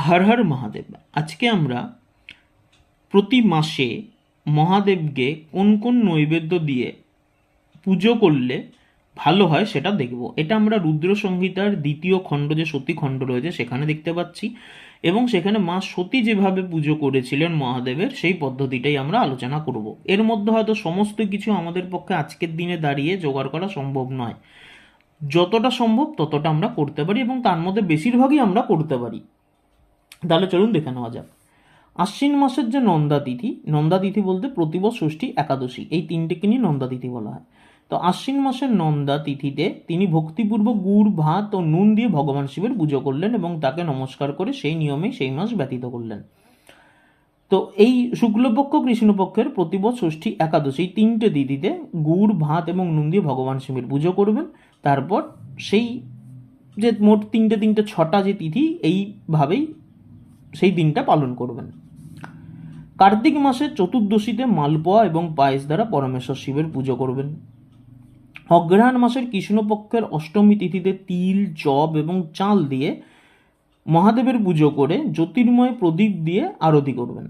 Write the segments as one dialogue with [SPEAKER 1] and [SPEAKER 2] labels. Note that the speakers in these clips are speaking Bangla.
[SPEAKER 1] হর হর মহাদেব। আজকে আমরা প্রতি মাসে মহাদেবকে কোন কোন নৈবেদ্য দিয়ে পুজো করলে ভালো হয় সেটা দেখব। এটা আমরা রুদ্র সংহিতার দ্বিতীয় খণ্ড, যে সতী খণ্ড রয়েছে, সেখানে দেখতে পাচ্ছি, এবং সেখানে মা সতী যেভাবে পুজো করেছিলেন মহাদেবের সেই পদ্ধতিটাই আমরা আলোচনা করব। এর মধ্যে হয়তো সমস্ত কিছু আমাদের পক্ষে আজকের দিনে দাঁড়িয়ে জোগাড় করা সম্ভব নয়, যতটা সম্ভব ততটা আমরা করতে পারি, এবং তার মধ্যে বেশিরভাগই আমরা করতে পারি। তাহলে চলুন দেখে নেওয়া যাক। আশ্বিন মাসের যে নন্দা তিথি বলতে প্রতিপদ, ষষ্ঠী, একাদশী, এই তিনটেকে নিয়ে নন্দা তিথি বলা হয়। তো আশ্বিন মাসের নন্দা তিথিতে তিনি ভক্তিপূর্বক গুড়, ভাত ও নুন দিয়ে ভগবান শিবের পুজো করলেন এবং তাকে নমস্কার করে সেই নিয়মেই সেই মাস ব্যতীত করলেন। তো এই শুক্লপক্ষ, কৃষ্ণপক্ষের প্রতিপদ, ষষ্ঠী, একাদশী, এই তিনটে তিথিতে গুড়, ভাত এবং নুন দিয়ে ভগবান শিবের পুজো করবেন। তারপর সেই যে মোট তিনটে ছটা যে তিথি, এইভাবেই সেই দিনটা পালন করবেন। কার্তিক মাসের চতুর্দশীতে মালপোয়া এবং পায়েস দ্বারা পরমেশ্বর শিবের পুজো করবেন। অগ্রহায়ণ মাসের কৃষ্ণপক্ষের অষ্টমী তিথিতে তিল, জব এবং চাল দিয়ে মহাদেবের পুজো করে জ্যোতির্ময় প্রদীপ দিয়ে আরতি করবেন।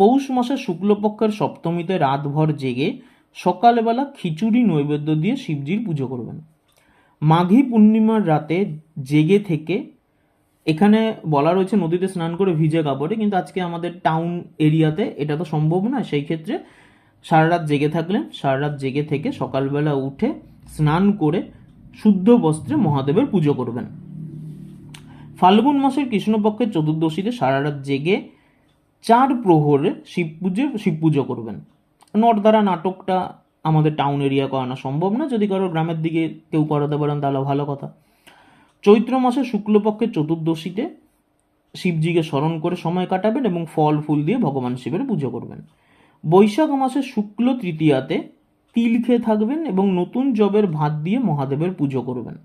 [SPEAKER 1] পৌষ মাসের শুক্লপক্ষের সপ্তমীতে রাতভর জেগে সকালবেলা খিচুড়ি নৈবেদ্য দিয়ে শিবজির পুজো করবেন। মাঘী পূর্ণিমার রাতে জেগে থেকে, এখানে বলা রয়েছে নদীতে স্নান করে ভিজে কাপড়ে, কিন্তু আজকে আমাদের টাউন এরিয়াতে এটা তো সম্ভব নয়। সেই ক্ষেত্রে সারা রাত জেগে থাকলেন, সারা রাত জেগে থেকে সকালবেলা উঠে স্নান করে শুদ্ধ বস্ত্রে মহাদেবের পুজো করবেন। ফাল্গুন মাসের কৃষ্ণপক্ষের চতুর্দশীতে সারা রাত জেগে 4 প্রহরে শিব পুজো করবেন। নর্দারা নাটকটা আমাদের টাউন এরিয়া করানো সম্ভব না, যদি কারো গ্রামের দিকে কেউ করাতে পারেন তাহলে ভালো কথা। চৈত্র মাসের শুক্লপক্ষের চতুর্দশীতে শিবজিকে স্মরণ করে সময় কাটাবেন এবং ফল ফুল দিয়ে ভগবান শিবের পুজো করবেন। বৈশাখ মাসের শুক্ল তৃতীয়াতে তিল খেয়ে থাকবেন এবং নতুন জবের ভাত দিয়ে মহাদেবের পুজো করবেন।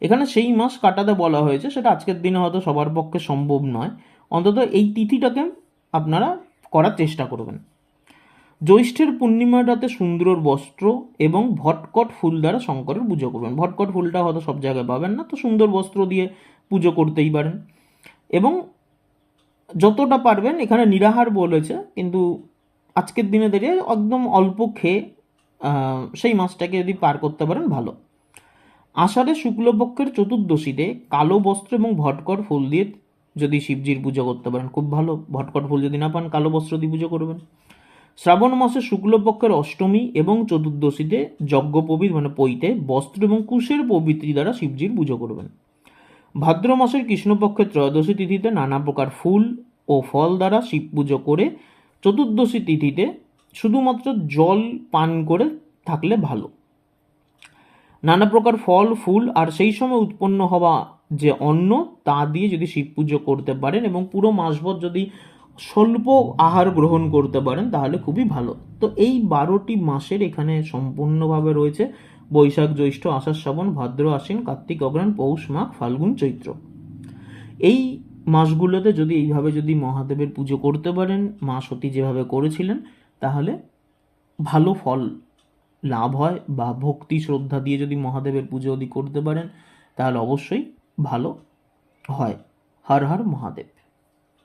[SPEAKER 1] এখানে সেই মাস কাটাতে বলা হয়েছে, সেটা আজকের দিনে হয়তো সবার পক্ষে সম্ভব নয়, অন্তত এই তিথিটাকে আপনারা করার চেষ্টা করবেন। জ্যৈষ্ঠের পূর্ণিমার রাতে সুন্দর বস্ত্র এবং ভটকট ফুল দ্বারা শঙ্করের পুজো করবেন। ভটকট ফুলটা হয়তো সব জায়গায় পাবেন না, তো সুন্দর বস্ত্র দিয়ে পুজো করতেই পারেন। এবং যতটা পারবেন, এখানে নিরাহার বলেছে, কিন্তু আজকের দিনে দাঁড়িয়ে একদম অল্প খেয়ে সেই মাসটাকে যদি পার করতে পারেন ভালো। আষাঢ়ে শুক্লপক্ষের চতুর্দশীতে কালো বস্ত্র এবং ভটকট ফুল দিয়ে যদি শিবজির পুজো করতে পারেন খুব ভালো। ভটকট ফুল যদি না পান, কালো বস্ত্র দিয়ে পুজো করবেন। শ্রাবণ মাসে শুক্লপক্ষের অষ্টমী এবং চতুর্দশীতে যজ্ঞোপবীত পৈতে বস্ত্র এবং কুশের পবিত্রী দ্বারা শিবজির পুজো করবেন। ভাদ্র মাসের কৃষ্ণপক্ষের ত্রয়োদশী তিথিতে নানা প্রকার ফুল ও ফল দ্বারা শিব পুজো করে চতুর্দশী তিথিতে শুধুমাত্র জল পান করে থাকলে ভালো। নানা প্রকার ফল ফুল আর সেই সময় উৎপন্ন হওয়া যে অন্ন, তা দিয়ে যদি শিব পুজো করতে পারেন এবং পুরো মাসভর যদি স্বল্প আহার গ্রহণ করতে পারেন তাহলে খুবই ভালো। তো এই 12টি মাসের এখানে সম্পূর্ণভাবে রয়েছে বৈশাখ, জ্যৈষ্ঠ, আষাঢ়, শ্রাবণ, ভাদ্র, আশ্বিন, কার্তিক, অগ্রহায়ণ, পৌষ, মাঘ, ফাল্গুন, চৈত্র। এই মাসগুলোতে যদি এইভাবে যদি মহাদেবের পুজো করতে পারেন, মা সতী যেভাবে করেছিলেন, তাহলে ভালো ফল লাভ হয়। বা ভক্তি শ্রদ্ধা দিয়ে যদি মহাদেবের পুজো যদি করতে পারেন তাহলে অবশ্যই ভালো হয়। হর হর মহাদেব।